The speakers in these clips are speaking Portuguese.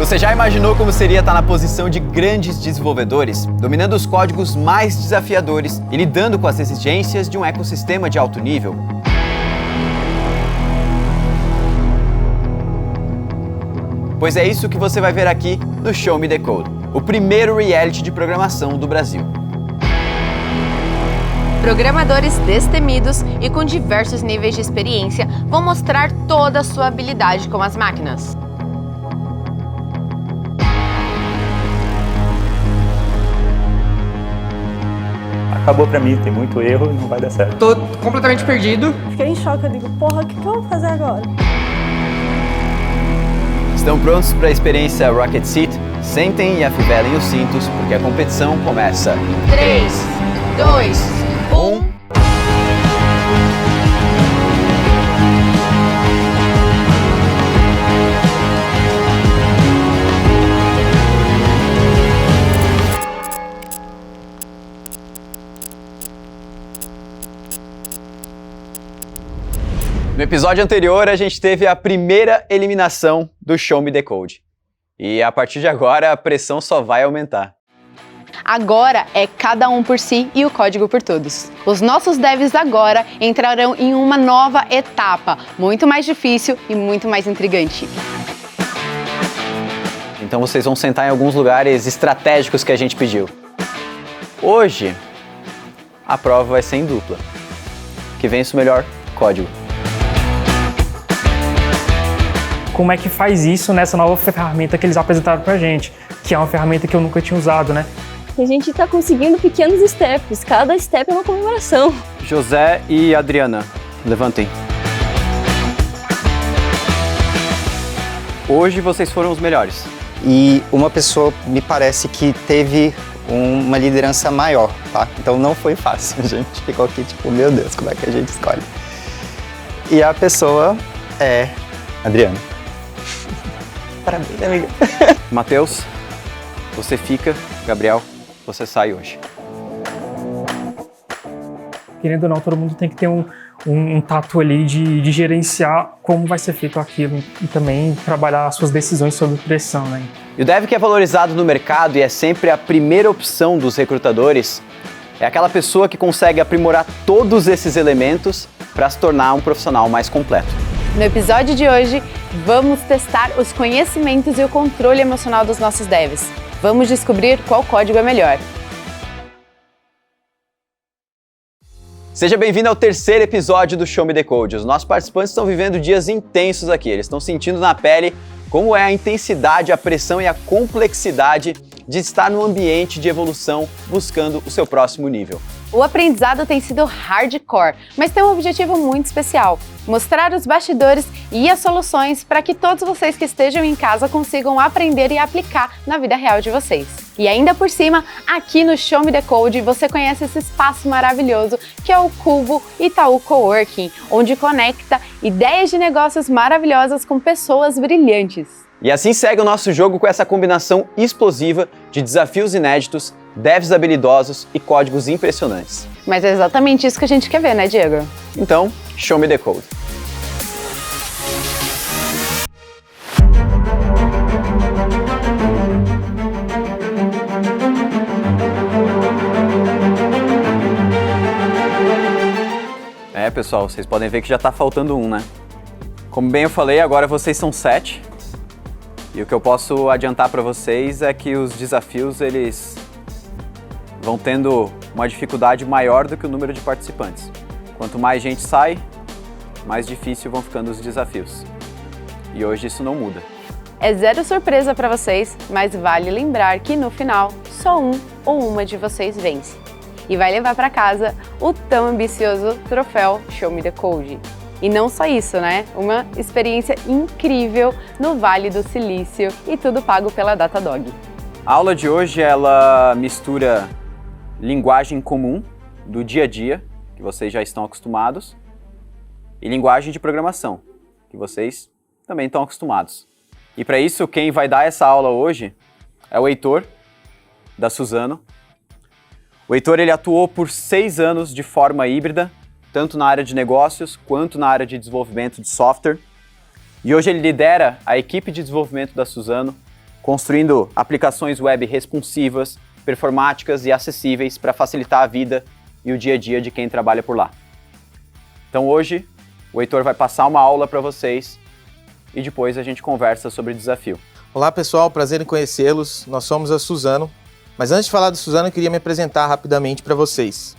Você já imaginou como seria estar na posição de grandes desenvolvedores, dominando os códigos mais desafiadores e lidando com as exigências de um ecossistema de alto nível? Pois é isso que você vai ver aqui no Show Me the Code, o primeiro reality de programação do Brasil. Programadores destemidos e com diversos níveis de experiência vão mostrar toda a sua habilidade com as máquinas. Acabou pra mim, tem muito erro e não vai dar certo. Tô completamente perdido. Fiquei em choque, eu digo, porra, o que eu vou fazer agora? Estão prontos para a experiência Rocket Seat? Sentem e afivelem os cintos, porque a competição começa. 3, 2, 1... No episódio anterior, a gente teve a primeira eliminação do Show Me the Code. E a partir de agora, a pressão só vai aumentar. Agora é cada um por si e o código por todos. Os nossos devs agora entrarão em uma nova etapa, muito mais difícil e muito mais intrigante. Então vocês vão sentar em alguns lugares estratégicos que a gente pediu. Hoje, a prova vai ser em dupla. Que vence o melhor código. Como é que faz isso nessa nova ferramenta que eles apresentaram pra gente, que é uma ferramenta que eu nunca tinha usado, né? A gente tá conseguindo pequenos steps, cada step é uma comemoração. José e Adriana, levantem. Hoje vocês foram os melhores. E uma pessoa me parece que teve uma liderança maior, tá? Então não foi fácil, a gente ficou aqui tipo, meu Deus, como é que a gente escolhe? E a pessoa é Adriana. Parabéns, amiga. Matheus, você fica. Gabriel, você sai hoje. Querendo ou não, todo mundo tem que ter um tato ali de gerenciar como vai ser feito aquilo e também trabalhar as suas decisões sob pressão, né? E o dev que é valorizado no mercado e é sempre a primeira opção dos recrutadores é aquela pessoa que consegue aprimorar todos esses elementos para se tornar um profissional mais completo. No episódio de hoje, vamos testar os conhecimentos e o controle emocional dos nossos devs. Vamos descobrir qual código é melhor. Seja bem-vindo ao terceiro episódio do Show Me the Code. Os nossos participantes estão vivendo dias intensos aqui. Eles estão sentindo na pele como é a intensidade, a pressão e a complexidade de estar no ambiente de evolução buscando o seu próximo nível. O aprendizado tem sido hardcore, mas tem um objetivo muito especial: mostrar os bastidores e as soluções para que todos vocês que estejam em casa consigam aprender e aplicar na vida real de vocês. E ainda por cima, aqui no Show Me the Code, você conhece esse espaço maravilhoso que é o Cubo Itaú Coworking, onde conecta ideias de negócios maravilhosas com pessoas brilhantes. E assim segue o nosso jogo com essa combinação explosiva de desafios inéditos, devs habilidosos e códigos impressionantes. Mas é exatamente isso que a gente quer ver, né, Diego? Então, Show Me the Code. É, pessoal, vocês podem ver que já tá faltando um, né? Como bem eu falei, agora vocês são 7. E o que eu posso adiantar para vocês é que os desafios, eles vão tendo uma dificuldade maior do que o número de participantes. Quanto mais gente sai, mais difícil vão ficando os desafios. E hoje isso não muda. É zero surpresa para vocês, mas vale lembrar que no final, só um ou uma de vocês vence. E vai levar para casa o tão ambicioso troféu Show Me the Code. E não só isso, né? Uma experiência incrível no Vale do Silício e tudo pago pela Datadog. A aula de hoje, ela mistura linguagem comum do dia a dia, que vocês já estão acostumados, e linguagem de programação, que vocês também estão acostumados. E para isso, quem vai dar essa aula hoje é o Heitor, da Suzano. O Heitor, ele atuou por 6 anos de forma híbrida, tanto na área de negócios quanto na área de desenvolvimento de software. E hoje ele lidera a equipe de desenvolvimento da Suzano construindo aplicações web responsivas, performáticas e acessíveis para facilitar a vida e o dia a dia de quem trabalha por lá. Então hoje, o Heitor vai passar uma aula para vocês e depois a gente conversa sobre o desafio. Olá pessoal, prazer em conhecê-los. Nós somos a Suzano. Mas antes de falar do Suzano, eu queria me apresentar rapidamente para vocês.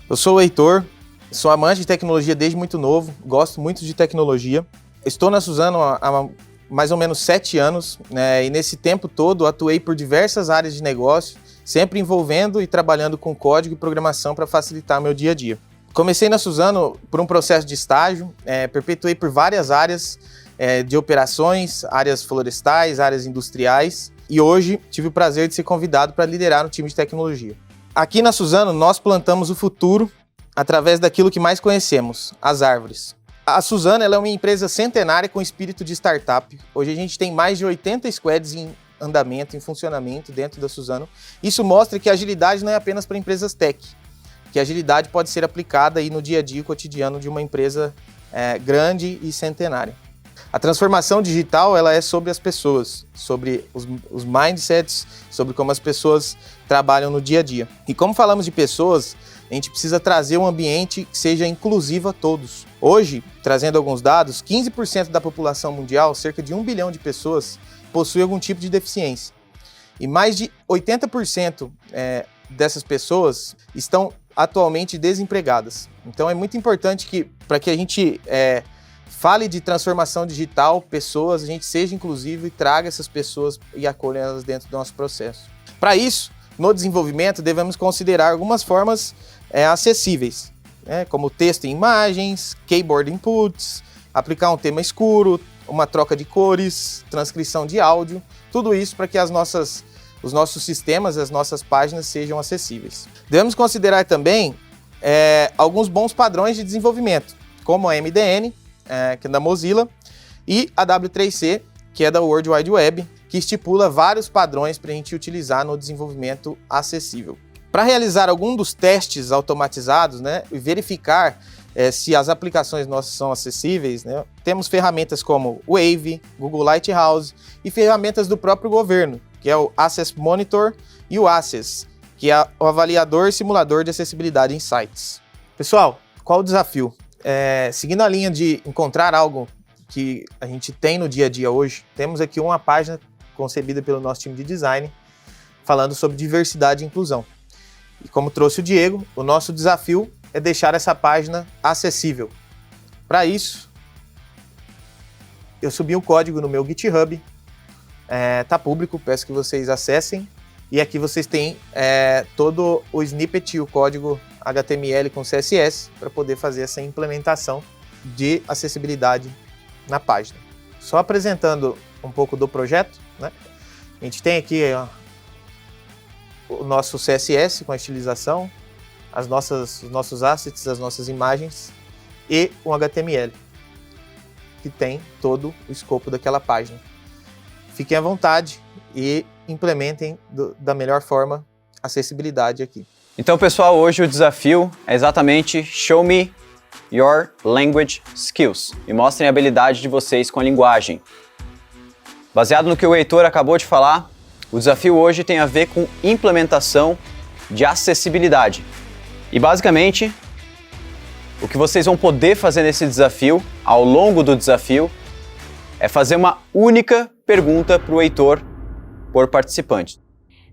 Eu sou o Heitor, sou amante de tecnologia desde muito novo, gosto muito de tecnologia. Estou na Suzano há mais ou menos 7 anos, né, e nesse tempo todo atuei por diversas áreas de negócio, sempre envolvendo e trabalhando com código e programação para facilitar meu dia a dia. Comecei na Suzano por um processo de estágio, perpetuei por várias áreas de operações, áreas florestais, áreas industriais, e hoje tive o prazer de ser convidado para liderar um time de tecnologia. Aqui na Suzano, nós plantamos o futuro através daquilo que mais conhecemos, as árvores. A Suzano ela é uma empresa centenária com espírito de startup. Hoje a gente tem mais de 80 squads em andamento, em funcionamento dentro da Suzano. Isso mostra que a agilidade não é apenas para empresas tech, que a agilidade pode ser aplicada aí no dia a dia cotidiano de uma empresa grande e centenária. A transformação digital ela é sobre as pessoas, sobre os mindsets, sobre como as pessoas trabalham no dia a dia. E como falamos de pessoas, a gente precisa trazer um ambiente que seja inclusivo a todos. Hoje, trazendo alguns dados, 15% da população mundial, cerca de 1 bilhão de pessoas, possui algum tipo de deficiência. E mais de 80% dessas pessoas estão atualmente desempregadas. Então é muito importante que, para que a gente fale de transformação digital, pessoas, a gente seja inclusivo e traga essas pessoas e acolha elas dentro do nosso processo. Para isso, no desenvolvimento, devemos considerar algumas formas acessíveis, como texto e imagens, keyboard inputs, aplicar um tema escuro, uma troca de cores, transcrição de áudio, tudo isso para que os nossos sistemas, as nossas páginas sejam acessíveis. Devemos considerar também alguns bons padrões de desenvolvimento, como a MDN, que é da Mozilla, e a W3C, que é da World Wide Web, que estipula vários padrões para a gente utilizar no desenvolvimento acessível. Para realizar algum dos testes automatizados, e verificar se as aplicações nossas são acessíveis, temos ferramentas como o Wave, Google Lighthouse e ferramentas do próprio governo, que é o Access Monitor e o Access, que é o avaliador e simulador de acessibilidade em sites. Pessoal, qual o desafio? Seguindo a linha de encontrar algo que a gente tem no dia a dia hoje, temos aqui uma página concebida pelo nosso time de design, falando sobre diversidade e inclusão. E como trouxe o Diego, o nosso desafio é deixar essa página acessível. Para isso, eu subi um código no meu GitHub, tá público, peço que vocês acessem, e aqui vocês têm todo o snippet e o código HTML com CSS para poder fazer essa implementação de acessibilidade na página. Só apresentando um pouco do projeto, a gente tem aqui o nosso CSS com a estilização, os nossos assets, as nossas imagens e um HTML que tem todo o escopo daquela página. Fiquem à vontade e implementem da melhor forma a acessibilidade aqui. Então, pessoal, hoje o desafio é exatamente Show Me Your Language Skills e mostrem a habilidade de vocês com a linguagem. Baseado no que o Heitor acabou de falar, o desafio hoje tem a ver com implementação de acessibilidade. E basicamente, o que vocês vão poder fazer nesse desafio, ao longo do desafio, é fazer uma única pergunta para o Heitor por participante.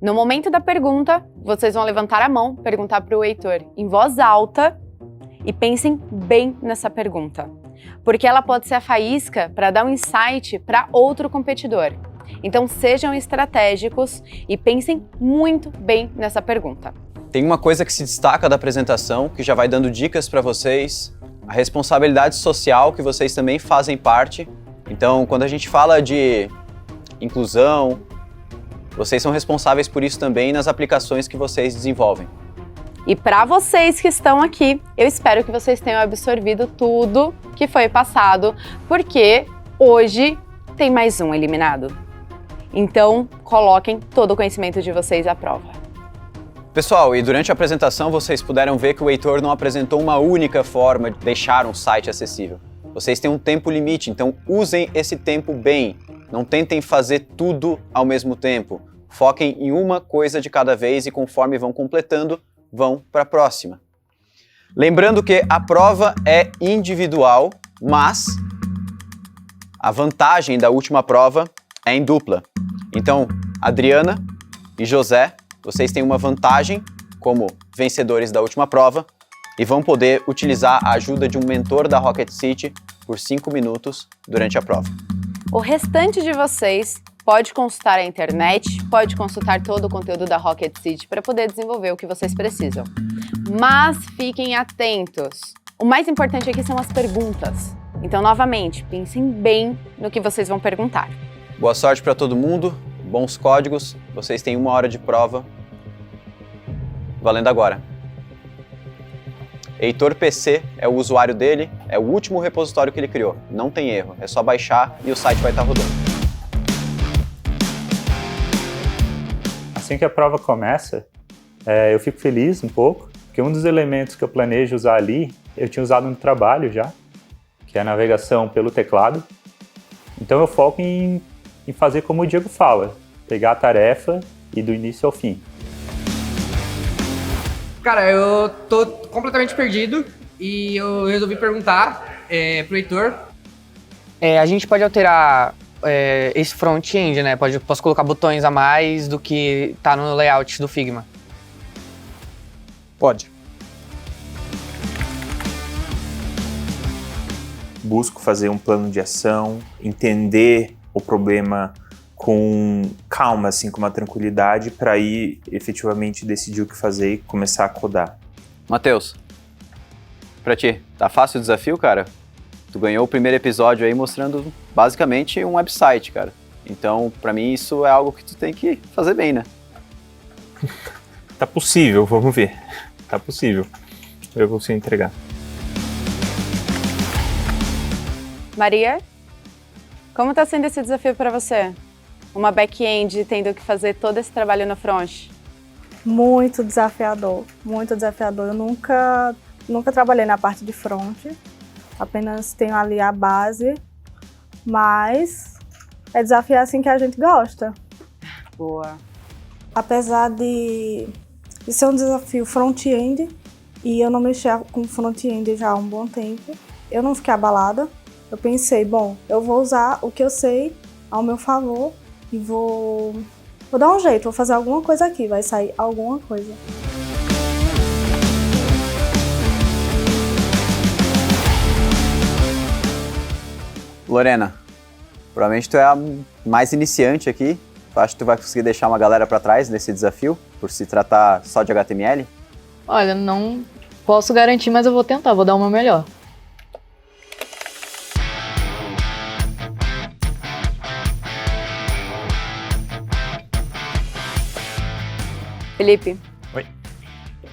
No momento da pergunta, vocês vão levantar a mão, perguntar para o Heitor em voz alta e pensem bem nessa pergunta, porque ela pode ser a faísca para dar um insight para outro competidor. Então sejam estratégicos e pensem muito bem nessa pergunta. Tem uma coisa que se destaca da apresentação, que já vai dando dicas para vocês, a responsabilidade social que vocês também fazem parte. Então, quando a gente fala de inclusão, vocês são responsáveis por isso também nas aplicações que vocês desenvolvem. E para vocês que estão aqui, eu espero que vocês tenham absorvido tudo que foi passado, porque hoje tem mais um eliminado. Então, coloquem todo o conhecimento de vocês à prova. Pessoal, e durante a apresentação vocês puderam ver que o Heitor não apresentou uma única forma de deixar um site acessível. Vocês têm um tempo limite, então usem esse tempo bem. Não tentem fazer tudo ao mesmo tempo. Foquem em uma coisa de cada vez e conforme vão completando, vão para a próxima. Lembrando que a prova é individual, mas a vantagem da última prova é em dupla. Então, Adriana e José, vocês têm uma vantagem como vencedores da última prova e vão poder utilizar a ajuda de um mentor da Rocket City por 5 minutos durante a prova. O restante de vocês pode consultar a internet, pode consultar todo o conteúdo da Rocket City para poder desenvolver o que vocês precisam. Mas fiquem atentos. O mais importante aqui são as perguntas. Então, novamente, pensem bem no que vocês vão perguntar. Boa sorte para todo mundo, bons códigos, vocês têm 1 hora de prova. Valendo agora. Heitor PC é o usuário dele, é o último repositório que ele criou. Não tem erro, é só baixar e o site vai estar rodando. Assim que a prova começa, eu fico feliz um pouco, porque um dos elementos que eu planejo usar ali, eu tinha usado no trabalho já, que é a navegação pelo teclado. Então eu foco em fazer como o Diego fala, pegar a tarefa e do início ao fim. Cara, eu tô completamente perdido e eu resolvi perguntar pro Heitor. A gente pode alterar esse front-end, né? Posso colocar botões a mais do que tá no layout do Figma. Pode. Busco fazer um plano de ação, entender o problema com calma, assim, com uma tranquilidade, para ir efetivamente decidir o que fazer e começar a codar. Matheus, pra ti, tá fácil o desafio, cara? Tu ganhou o primeiro episódio aí mostrando basicamente um website, cara. Então, pra mim, isso é algo que tu tem que fazer bem, né? Tá possível, vamos ver. Tá possível. Eu consigo entregar. Maria, como tá sendo esse desafio para você? Uma back-end tendo que fazer todo esse trabalho no front? Muito desafiador, muito desafiador. Eu nunca trabalhei na parte de front, apenas tenho ali a base, mas é desafiar assim que a gente gosta. Boa. Apesar de ser um desafio front-end, e eu não mexia com front-end já há um bom tempo, eu não fiquei abalada. Eu pensei, bom, eu vou usar o que eu sei ao meu favor e vou dar um jeito, vou fazer alguma coisa aqui, vai sair alguma coisa. Lorena, provavelmente tu é a mais iniciante aqui. Tu acha que tu vai conseguir deixar uma galera para trás nesse desafio, por se tratar só de HTML? Olha, não posso garantir, mas eu vou tentar, vou dar o meu melhor. Felipe. Oi.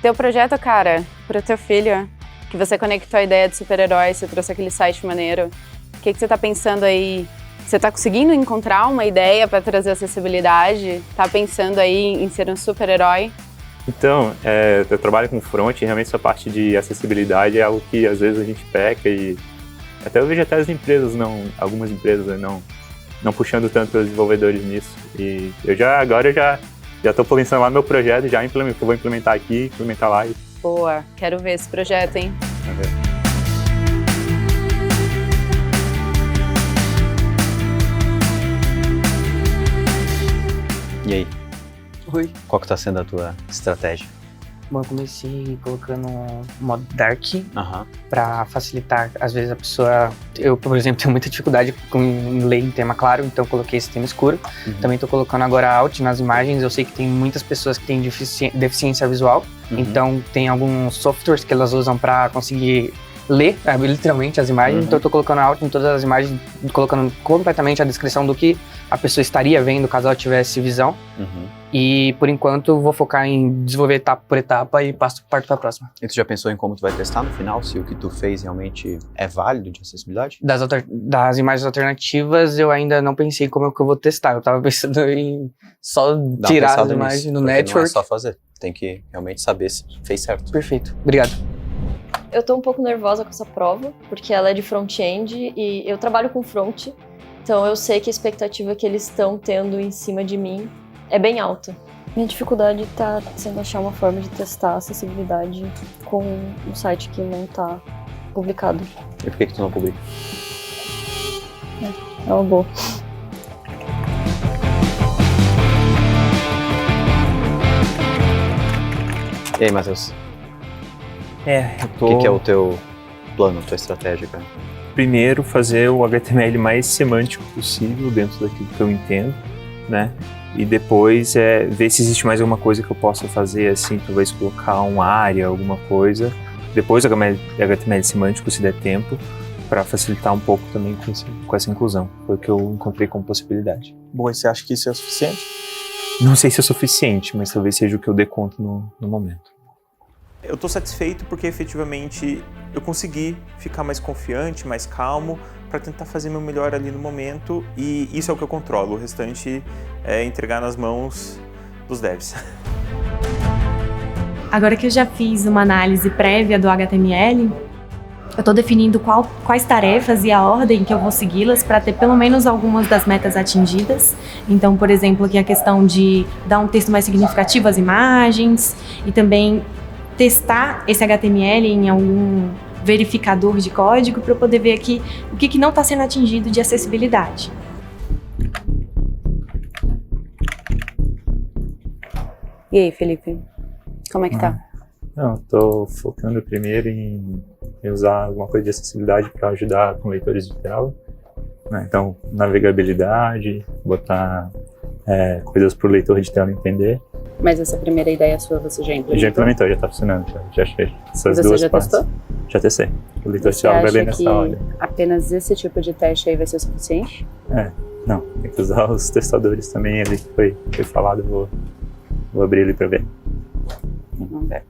Teu projeto, cara, pro teu filho, que você conectou a ideia de super-herói, você trouxe aquele site maneiro. O que você tá pensando aí? Você tá conseguindo encontrar uma ideia para trazer acessibilidade? Tá pensando aí em ser um super-herói? Então, eu trabalho com front e realmente essa parte de acessibilidade é algo que às vezes a gente peca e até eu vejo até as empresas, algumas empresas não puxando tanto os desenvolvedores nisso. E eu já estou pensando lá no meu projeto, que eu vou implementar aqui, implementar lá. Boa, quero ver esse projeto, hein? E aí? Oi. Qual que tá sendo a tua estratégia? Bom, eu comecei colocando um modo dark Aham. para facilitar. Às vezes a pessoa... Eu, por exemplo, tenho muita dificuldade em ler em tema claro, então eu coloquei esse tema escuro. Também estou colocando agora alt nas imagens. Eu sei que tem muitas pessoas que têm deficiência visual, então tem alguns softwares que elas usam para conseguir ler literalmente as imagens. Então eu estou colocando alt em todas as imagens, colocando completamente a descrição do que a pessoa estaria vendo caso ela tivesse visão. E, por enquanto, vou focar em desenvolver etapa por etapa e parto para a próxima. E tu já pensou em como tu vai testar no final, se o que tu fez realmente é válido de acessibilidade? Das imagens alternativas, eu ainda não pensei como é que eu vou testar. Eu tava pensando em só tirar as imagens no network. Não é só fazer, tem que realmente saber se fez certo. Perfeito, obrigado. Eu tô um pouco nervosa com essa prova, porque ela é de front-end e eu trabalho com front. Então eu sei que a expectativa que eles estão tendo em cima de mim é bem alta. Minha dificuldade está sendo achar uma forma de testar a acessibilidade com um site que não está publicado. E por que tu não publica? É uma boa. E aí, Matheus? O que é o teu plano, tua estratégia, cara? Primeiro, fazer o HTML mais semântico possível dentro daquilo que eu entendo, né? E depois ver se existe mais alguma coisa que eu possa fazer, assim, talvez colocar uma área, alguma coisa. Depois o HTML semântico, se der tempo, para facilitar um pouco também com essa inclusão. Foi o que eu encontrei como possibilidade. Bom, e você acha que isso é o suficiente? Não sei se é suficiente, mas talvez seja o que eu dê conta no momento. Eu estou satisfeito porque efetivamente eu consegui ficar mais confiante, mais calmo, para tentar fazer meu melhor ali no momento, e isso é o que eu controlo. O restante é entregar nas mãos dos devs. Agora que eu já fiz uma análise prévia do HTML, eu estou definindo quais tarefas e a ordem que eu vou segui-las para ter pelo menos algumas das metas atingidas. Então, por exemplo, aqui a questão de dar um texto mais significativo às imagens e também testar esse HTML em algum verificador de código para eu poder ver aqui o que não está sendo atingido de acessibilidade. E aí, Felipe? Como é que tá? Não, estou focando primeiro em usar alguma coisa de acessibilidade para ajudar com leitores de tela, né? Então, navegabilidade, botar coisas para o leitor de tela entender. Mas essa primeira ideia sua você já implementou? Já implementou, já está funcionando, já achei. Essas você duas já partes. testou? Já testei. O leitor de Você tela vai bem acha nessa que ordem. apenas esse tipo de teste aí vai ser o suficiente? Não, tem que usar os testadores também ali que foi falado, vou abrir ele para ver. Vamos ver.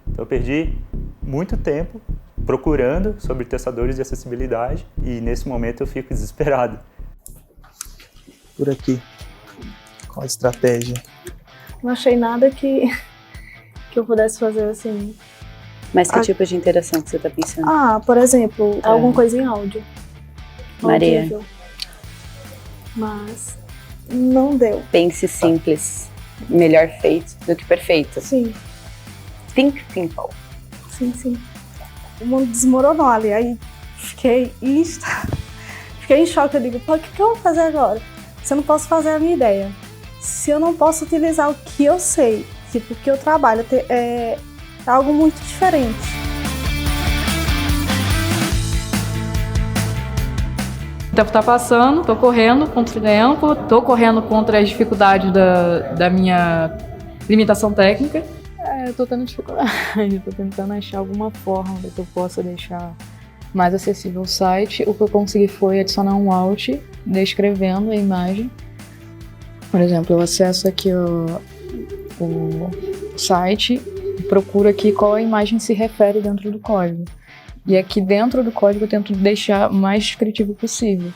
Então eu perdi muito tempo procurando sobre testadores de acessibilidade e nesse momento eu fico desesperado. Por aqui, qual a estratégia? Não achei nada que eu pudesse fazer assim. Mas que tipo de interação que você tá pensando? Por exemplo, alguma coisa em áudio. Maria. Audível. Mas não deu. Pense simples. Melhor feito do que perfeito. Sim. Think simple. Sim. O mundo desmoronou ali. Aí fiquei em choque. Eu digo, o que eu vou fazer agora? Se eu não posso fazer a minha ideia. Se eu não posso utilizar o que eu sei, tipo, o que eu trabalho, é algo muito diferente. O tempo tá passando, tô correndo contra o tempo, tô correndo contra as dificuldades da minha limitação técnica. Eu tô tendo dificuldade, tô tentando achar alguma forma que eu possa deixar mais acessível o site. O que eu consegui foi adicionar um alt descrevendo a imagem. Por exemplo, eu acesso aqui o site e procuro aqui qual a imagem se refere dentro do código. E aqui dentro do código eu tento deixar o mais descritivo possível.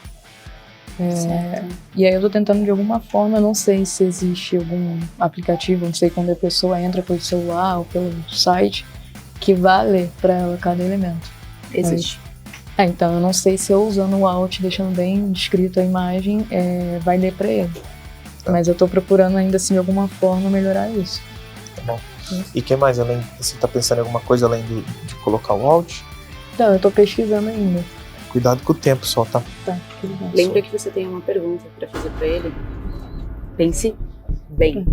E aí eu tô tentando de alguma forma, eu não sei se existe algum aplicativo, não sei quando a pessoa entra pelo celular ou pelo site, que vá ler para ela cada elemento. Existe. Então eu não sei se eu usando o alt, deixando bem descrito a imagem, vai ler para ele. Mas eu tô procurando ainda assim de alguma forma melhorar isso. Tá bom. E o que mais? Você tá pensando em alguma coisa além de colocar o alt? Não, eu tô pesquisando ainda. Cuidado com o tempo só, tá? Tá, tudo bem. Lembra que você tem uma pergunta para fazer para ele? Pense bem.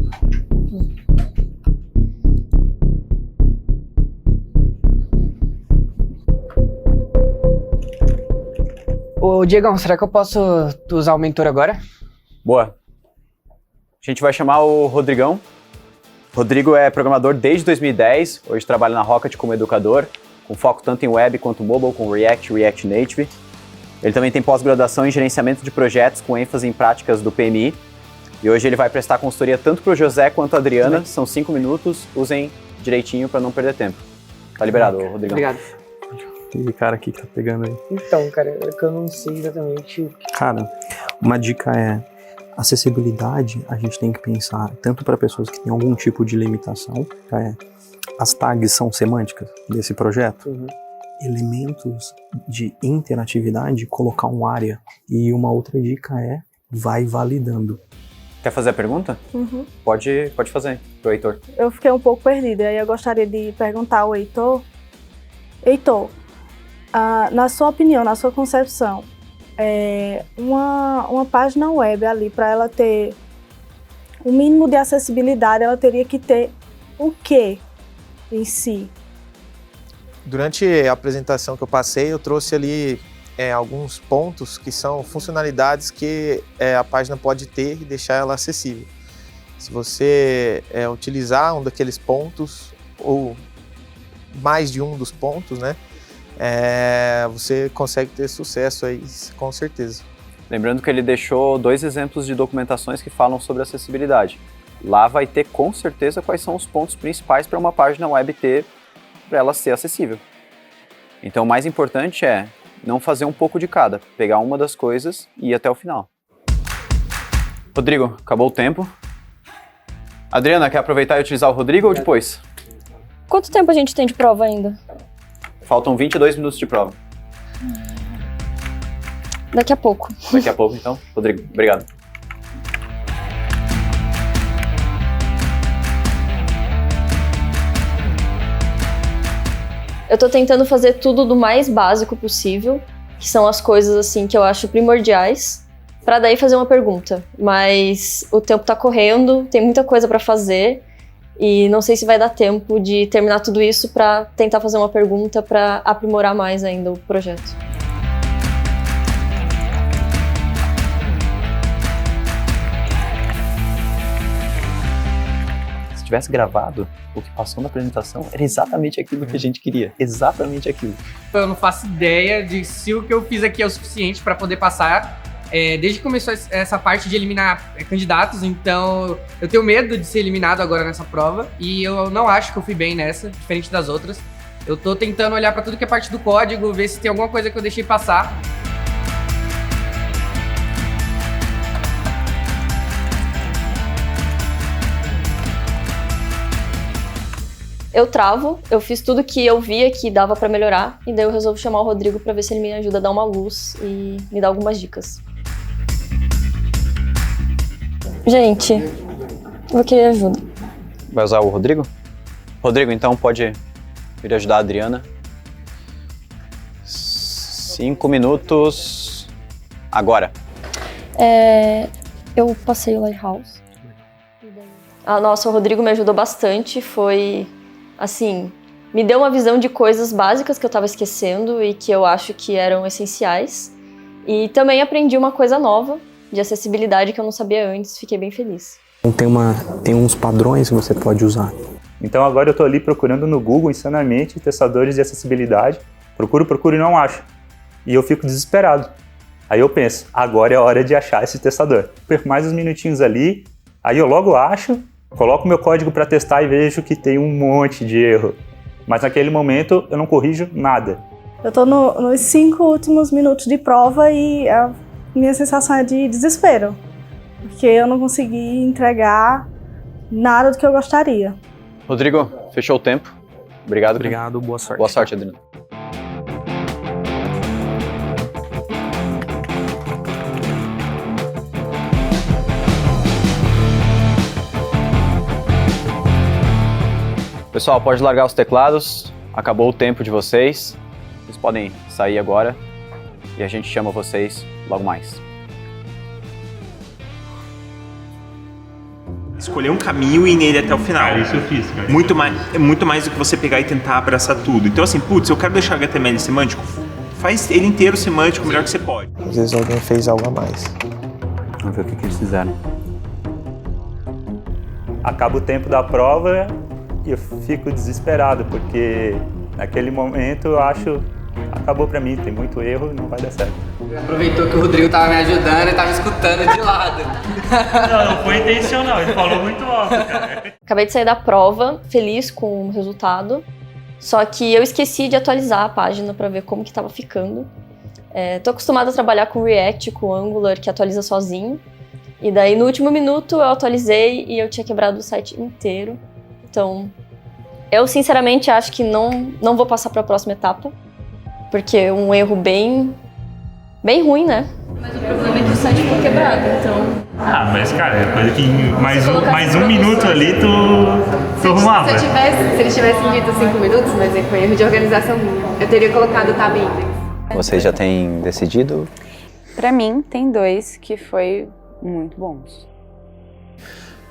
Ô, Diegão, será que eu posso usar o mentor agora? Boa. A gente vai chamar o Rodrigão. Rodrigo é programador desde 2010, hoje trabalha na Rocket como educador, com foco tanto em web quanto mobile, com React e React Native. Ele também tem pós-graduação em gerenciamento de projetos, com ênfase em práticas do PMI. E hoje ele vai prestar consultoria tanto para o José quanto a Adriana. São 5 minutos, usem direitinho para não perder tempo. Tá liberado, Rodrigão. Obrigado. Aquele cara aqui que tá pegando aí. Então, cara, é que eu não sei exatamente. Cara, uma dica é: acessibilidade, a gente tem que pensar tanto para pessoas que têm algum tipo de limitação. As tags são semânticas desse projeto. elementos de interatividade, colocar um área. E uma outra dica é, vai validando. Quer fazer a pergunta? Uhum. Pode fazer, pro Heitor. Eu fiquei um pouco perdida, aí eu gostaria de perguntar ao Heitor. Heitor, na sua opinião, na sua concepção, uma página web ali, para ela ter o mínimo de acessibilidade, ela teria que ter o quê em si? Durante a apresentação que eu passei, eu trouxe ali alguns pontos que são funcionalidades que a página pode ter e deixar ela acessível. Se você utilizar um daqueles pontos, ou mais de um dos pontos, né, você consegue ter sucesso aí, com certeza. Lembrando que ele deixou 2 exemplos de documentações que falam sobre acessibilidade. Lá vai ter com certeza quais são os pontos principais para uma página web ter, para ela ser acessível. Então o mais importante é não fazer um pouco de cada, pegar uma das coisas e ir até o final. Rodrigo, acabou o tempo. Adriana, quer aproveitar e utilizar o Rodrigo ou depois? Quanto tempo a gente tem de prova ainda? Faltam 22 minutos de prova. Daqui a pouco. Daqui a pouco, então. Rodrigo, obrigado. Eu tô tentando fazer tudo do mais básico possível, que são as coisas assim que eu acho primordiais, pra daí fazer uma pergunta. Mas o tempo tá correndo, tem muita coisa pra fazer e não sei se vai dar tempo de terminar tudo isso pra tentar fazer uma pergunta pra aprimorar mais ainda o projeto. Se tivesse gravado, o que passou na apresentação era exatamente aquilo que a gente queria. Exatamente aquilo. Eu não faço ideia de se o que eu fiz aqui é o suficiente para poder passar. Desde que começou essa parte de eliminar candidatos, então eu tenho medo de ser eliminado agora nessa prova. E eu não acho que eu fui bem nessa, diferente das outras. Eu tô tentando olhar para tudo que é parte do código, ver se tem alguma coisa que eu deixei passar. Eu travo, eu fiz tudo que eu via que dava pra melhorar, e daí eu resolvo chamar o Rodrigo pra ver se ele me ajuda a dar uma luz e me dar algumas dicas. Gente, eu vou querer ajuda. Vai usar o Rodrigo? Rodrigo, então pode vir ajudar a Adriana. 5 minutos agora. Eu passei o Lighthouse. Nossa, o Rodrigo me ajudou bastante, foi... assim, me deu uma visão de coisas básicas que eu tava esquecendo e que eu acho que eram essenciais. E também aprendi uma coisa nova de acessibilidade que eu não sabia antes, fiquei bem feliz. Tem uns padrões que você pode usar. Então agora eu tô ali procurando no Google insanamente testadores de acessibilidade. Procuro e não acho. E eu fico desesperado. Aí eu penso, agora é a hora de achar esse testador. Perco mais uns minutinhos ali, aí eu logo acho, coloco meu código para testar e vejo que tem um monte de erro. Mas naquele momento eu não corrijo nada. Eu tô nos 5 últimos minutos de prova e a minha sensação é de desespero. Porque eu não consegui entregar nada do que eu gostaria. Rodrigo, fechou o tempo. Obrigado. Obrigado, boa sorte. Boa sorte, Adriano. Pessoal, pode largar os teclados, acabou o tempo de vocês. Vocês podem sair agora e a gente chama vocês logo mais. Escolher um caminho e ir nele até o final. Cara, isso eu fiz, cara. Muito mais do que você pegar e tentar abraçar tudo. Então assim, eu quero deixar o HTML semântico, faz ele inteiro semântico o melhor que você pode. Às vezes alguém fez algo a mais. Vamos ver o que eles fizeram. Acaba o tempo da prova e eu fico desesperado, porque naquele momento eu acho acabou pra mim, tem muito erro e não vai dar certo. Aproveitou que o Rodrigo tava me ajudando e tava escutando de lado. Não foi intencional, ele falou muito alto, cara. Acabei de sair da prova, feliz com o resultado, só que eu esqueci de atualizar a página pra ver como que tava ficando. Tô acostumada a trabalhar com React, com Angular, que atualiza sozinho. E daí no último minuto eu atualizei e eu tinha quebrado o site inteiro. Então, eu sinceramente acho que não vou passar para a próxima etapa. Porque um erro bem ruim, né? Mas o problema é que o site ficou quebrado, então... Ah, mas cara, é coisa que mais um minuto ali tu arrumava. Se eles tivessem dito 5 minutos, mas foi erro de organização minha. Eu teria colocado tab index. Vocês já têm decidido? Pra mim, tem 2 que foi muito bons.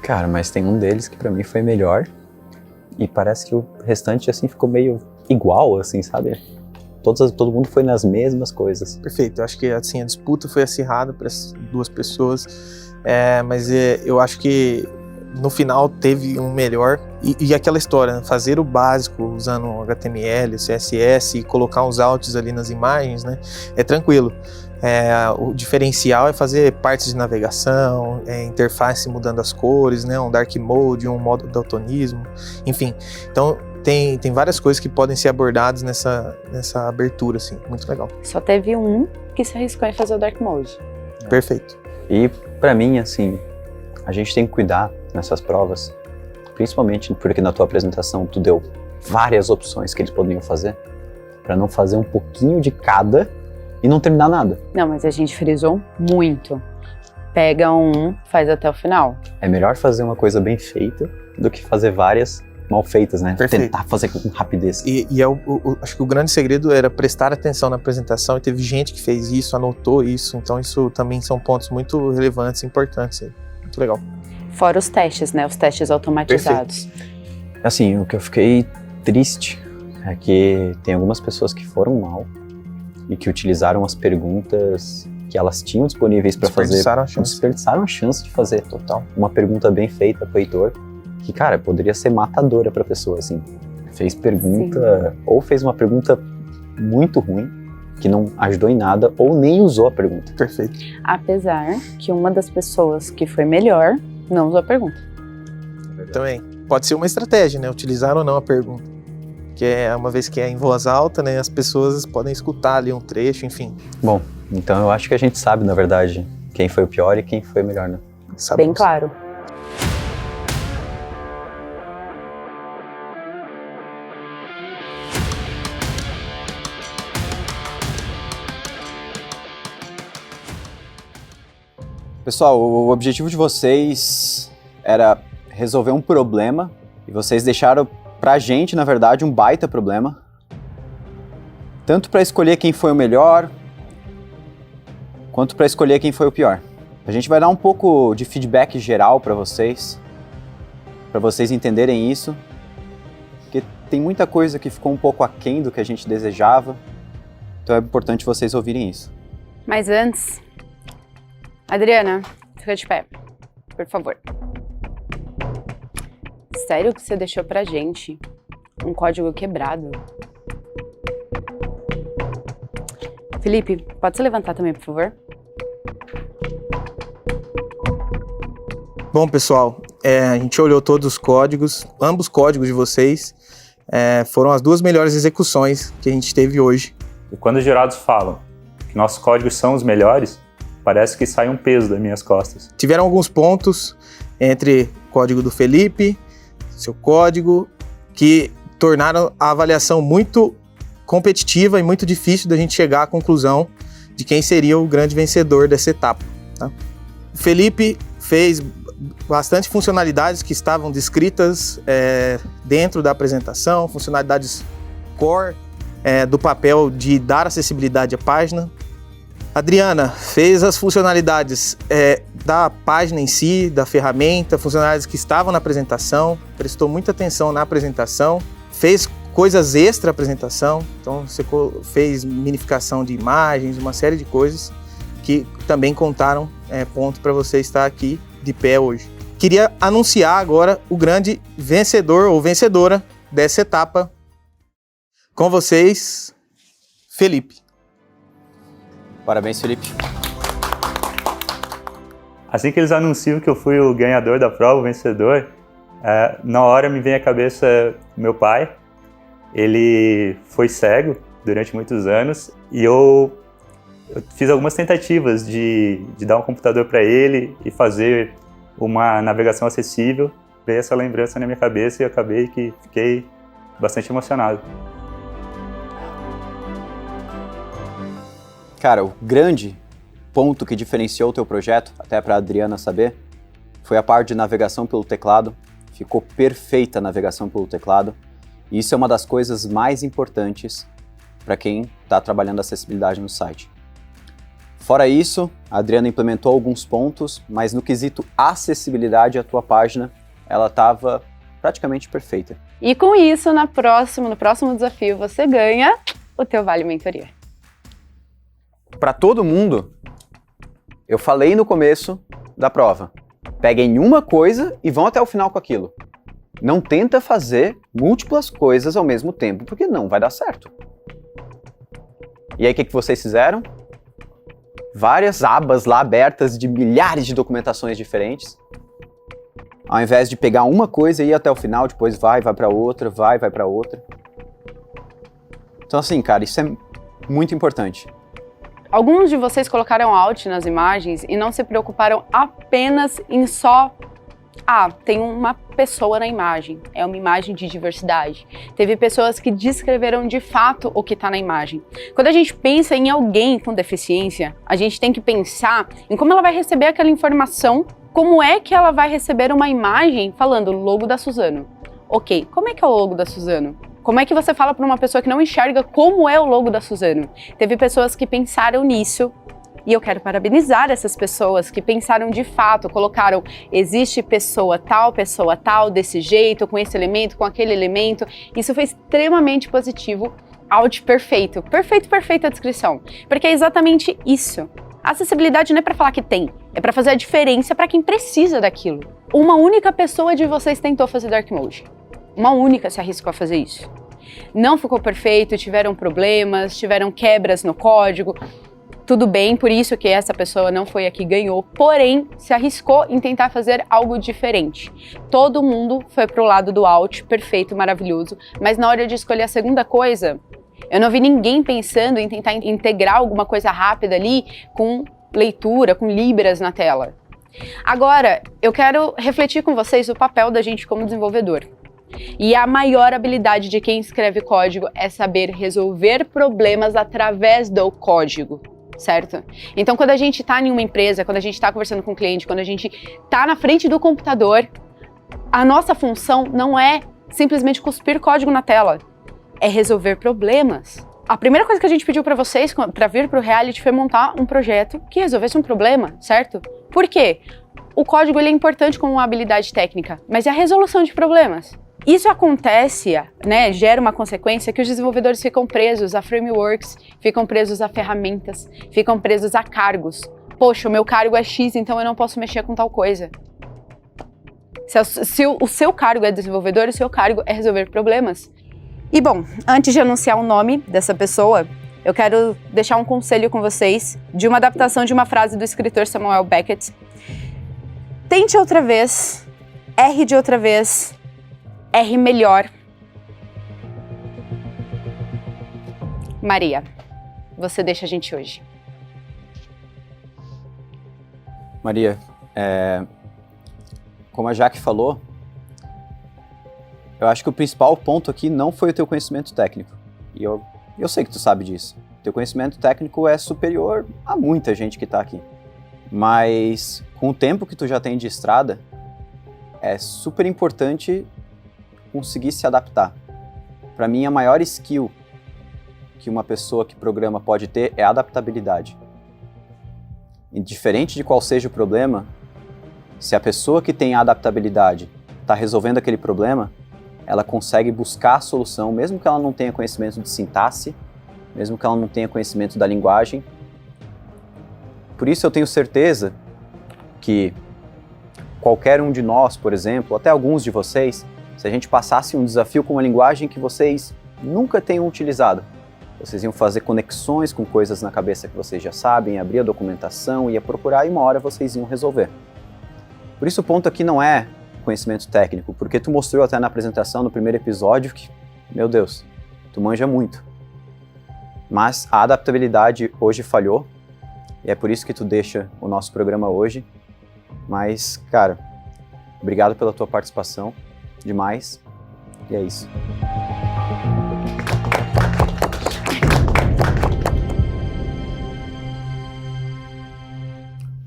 Cara, mas tem um deles que pra mim foi melhor. E parece que o restante, assim, ficou meio igual, assim, sabe? Todo mundo foi nas mesmas coisas. Perfeito, eu acho que assim, a disputa foi acirrada para as duas pessoas, mas eu acho que no final teve um melhor. E aquela história, né? Fazer o básico usando o HTML, o CSS e colocar uns alts ali nas imagens, né? É tranquilo. O diferencial é fazer partes de navegação, interface mudando as cores, né? Um dark mode, um modo de daltonismo, enfim. Então tem várias coisas que podem ser abordadas nessa abertura, assim, muito legal. Só teve um que se arriscou em fazer o dark mode. Perfeito. E pra mim, assim, a gente tem que cuidar nessas provas, principalmente porque na tua apresentação tu deu várias opções que eles poderiam fazer, pra não fazer um pouquinho de cada e não terminar nada. Não, mas a gente frisou muito. Pega um, faz até o final. É melhor fazer uma coisa bem feita do que fazer várias mal feitas, né? Perfeito. Tentar fazer com rapidez. E acho que o grande segredo era prestar atenção na apresentação, e teve gente que fez isso, anotou isso, então isso também são pontos muito relevantes e importantes. Muito legal. Fora os testes, né? Os testes automatizados. Perfeito. Assim, o que eu fiquei triste é que tem algumas pessoas que foram mal e que utilizaram as perguntas que elas tinham disponíveis para fazer. Desperdiçaram a chance de fazer. Total. Uma pergunta bem feita pro Heitor, que, cara, poderia ser matadora pra pessoa, assim. Fez pergunta, ou fez uma pergunta muito ruim, que não ajudou em nada, ou nem usou a pergunta. Perfeito. Apesar que uma das pessoas que foi melhor não usou a pergunta. Também. Pode ser uma estratégia, né? Utilizar ou não a pergunta. Que é uma vez que é em voz alta, né? As pessoas podem escutar ali um trecho, enfim. Bom, então eu acho que a gente sabe, na verdade, quem foi o pior e quem foi o melhor, né? Sabemos. Bem claro. Pessoal, o objetivo de vocês era resolver um problema e vocês deixaram pra gente, na verdade, um baita problema. Tanto para escolher quem foi o melhor, quanto para escolher quem foi o pior. A gente vai dar um pouco de feedback geral para vocês entenderem isso, porque tem muita coisa que ficou um pouco aquém do que a gente desejava, então é importante vocês ouvirem isso. Mas antes, Adriana, fica de pé, por favor. Sério que você deixou pra gente um código quebrado? Felipe, pode se levantar também, por favor? Bom, pessoal, a gente olhou todos os códigos, ambos códigos de vocês foram as 2 melhores execuções que a gente teve hoje. E quando os jurados falam que nossos códigos são os melhores, parece que sai um peso das minhas costas. Tiveram alguns pontos entre o código do Felipe, seu código, que tornaram a avaliação muito competitiva e muito difícil da gente chegar à conclusão de quem seria o grande vencedor dessa etapa. Tá? O Felipe fez bastante funcionalidades que estavam descritas dentro da apresentação, funcionalidades core do papel de dar acessibilidade à página. Adriana fez as funcionalidades da página em si, da ferramenta, funcionalidades que estavam na apresentação, prestou muita atenção na apresentação, fez coisas extra apresentação, então você fez minificação de imagens, uma série de coisas que também contaram ponto para você estar aqui de pé hoje. Queria anunciar agora o grande vencedor ou vencedora dessa etapa. Com vocês, Felipe. Parabéns, Felipe. Assim que eles anunciam que eu fui o ganhador da prova, o vencedor, na hora me vem à cabeça meu pai. Ele foi cego durante muitos anos e eu fiz algumas tentativas de dar um computador para ele e fazer uma navegação acessível. Veio essa lembrança na minha cabeça e fiquei bastante emocionado. Cara, o grande ponto que diferenciou o teu projeto, até para a Adriana saber, foi a parte de navegação pelo teclado. Ficou perfeita a navegação pelo teclado. E isso é uma das coisas mais importantes para quem está trabalhando acessibilidade no site. Fora isso, a Adriana implementou alguns pontos, mas no quesito acessibilidade, a tua página ela estava praticamente perfeita. E com isso, no próximo desafio, você ganha o teu Vale Mentoria. Para todo mundo, eu falei no começo da prova, peguem uma coisa e vão até o final com aquilo. Não tenta fazer múltiplas coisas ao mesmo tempo, porque não vai dar certo. E aí, o que vocês fizeram? Várias abas lá abertas de milhares de documentações diferentes. Ao invés de pegar uma coisa e ir até o final, depois vai para outra, vai para outra. Então assim, cara, isso é muito importante. Alguns de vocês colocaram alt nas imagens e não se preocuparam apenas em só... tem uma pessoa na imagem, é uma imagem de diversidade. Teve pessoas que descreveram de fato o que está na imagem. Quando a gente pensa em alguém com deficiência, a gente tem que pensar em como ela vai receber aquela informação, como é que ela vai receber uma imagem falando logo da Suzano. Ok, como é que é o logo da Suzano? Como é que você fala para uma pessoa que não enxerga como é o logo da Suzano? Teve pessoas que pensaram nisso. E eu quero parabenizar essas pessoas que pensaram de fato, colocaram, existe pessoa tal, desse jeito, com esse elemento, com aquele elemento. Isso foi extremamente positivo. Alt perfeito. Perfeita a descrição. Porque é exatamente isso. A acessibilidade não é para falar que tem, é para fazer a diferença para quem precisa daquilo. Uma única pessoa de vocês tentou fazer Dark Mode. Uma única se arriscou a fazer isso. Não ficou perfeito, tiveram problemas, tiveram quebras no código. Tudo bem, por isso que essa pessoa não foi a que ganhou, porém se arriscou em tentar fazer algo diferente. Todo mundo foi pro lado do alt, perfeito, maravilhoso, mas na hora de escolher a segunda coisa, eu não vi ninguém pensando em tentar integrar alguma coisa rápida ali com leitura, com libras na tela. Agora, eu quero refletir com vocês o papel da gente como desenvolvedor. E a maior habilidade de quem escreve código é saber resolver problemas através do código. Certo? Então, quando a gente está em uma empresa, quando a gente está conversando com o cliente, quando a gente está na frente do computador, a nossa função não é simplesmente cuspir código na tela, é resolver problemas. A primeira coisa que a gente pediu para vocês, para vir para o reality, foi montar um projeto que resolvesse um problema, certo? Por quê? O código ele é importante como uma habilidade técnica, mas é a resolução de problemas. Isso acontece, né, gera uma consequência que os desenvolvedores ficam presos a frameworks, ficam presos a ferramentas, ficam presos a cargos. Poxa, o meu cargo é X, então eu não posso mexer com tal coisa. Se o seu cargo é desenvolvedor, o seu cargo é resolver problemas. E bom, antes de anunciar o nome dessa pessoa, eu quero deixar um conselho com vocês de uma adaptação de uma frase do escritor Samuel Beckett. Tente outra vez, erre de outra vez, erre melhor. Maria, você deixa a gente hoje. Maria, como a Jaque falou, eu acho que o principal ponto aqui não foi o teu conhecimento técnico. E eu sei que tu sabe disso. Teu conhecimento técnico é superior a muita gente que está aqui. Mas com o tempo que tu já tem de estrada, é super importante conseguir se adaptar. Para mim, a maior skill que uma pessoa que programa pode ter é a adaptabilidade. Indiferente de qual seja o problema, se a pessoa que tem a adaptabilidade está resolvendo aquele problema, ela consegue buscar a solução, mesmo que ela não tenha conhecimento de sintaxe, mesmo que ela não tenha conhecimento da linguagem. Por isso eu tenho certeza que qualquer um de nós, por exemplo, até alguns de vocês, se a gente passasse um desafio com uma linguagem que vocês nunca tenham utilizado, vocês iam fazer conexões com coisas na cabeça que vocês já sabem, abrir a documentação, ia procurar e uma hora vocês iam resolver. Por isso o ponto aqui não é conhecimento técnico, porque tu mostrou até na apresentação, no primeiro episódio, que, meu Deus, tu manja muito. Mas a adaptabilidade hoje falhou, e é por isso que tu deixa o nosso programa hoje. Mas, cara, obrigado pela tua participação, demais, e é isso.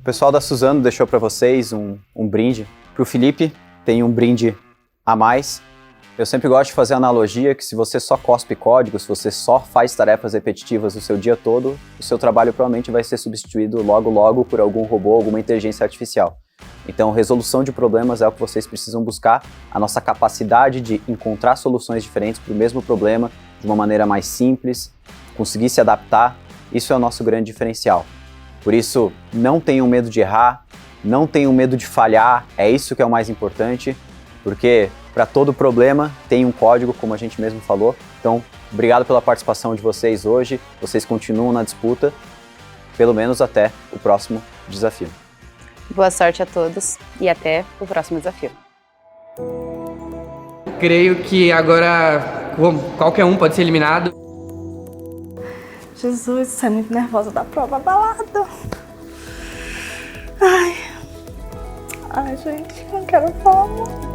O pessoal da Suzano deixou para vocês um brinde. Para o Felipe, tem um brinde a mais. Eu sempre gosto de fazer a analogia que se você só cospe código, se você só faz tarefas repetitivas o seu dia todo, o seu trabalho provavelmente vai ser substituído logo por algum robô, alguma inteligência artificial. Então, resolução de problemas é o que vocês precisam buscar, a nossa capacidade de encontrar soluções diferentes para o mesmo problema de uma maneira mais simples, conseguir se adaptar, isso é o nosso grande diferencial. Por isso, não tenham medo de errar, não tenham medo de falhar, é isso que é o mais importante, porque para todo problema tem um código, como a gente mesmo falou. Então, obrigado pela participação de vocês hoje, vocês continuam na disputa, pelo menos até o próximo desafio. Boa sorte a todos e até o próximo desafio. Creio que agora qualquer um pode ser eliminado. Jesus, você é muito nervosa da prova balada. Ai, gente, não quero falar.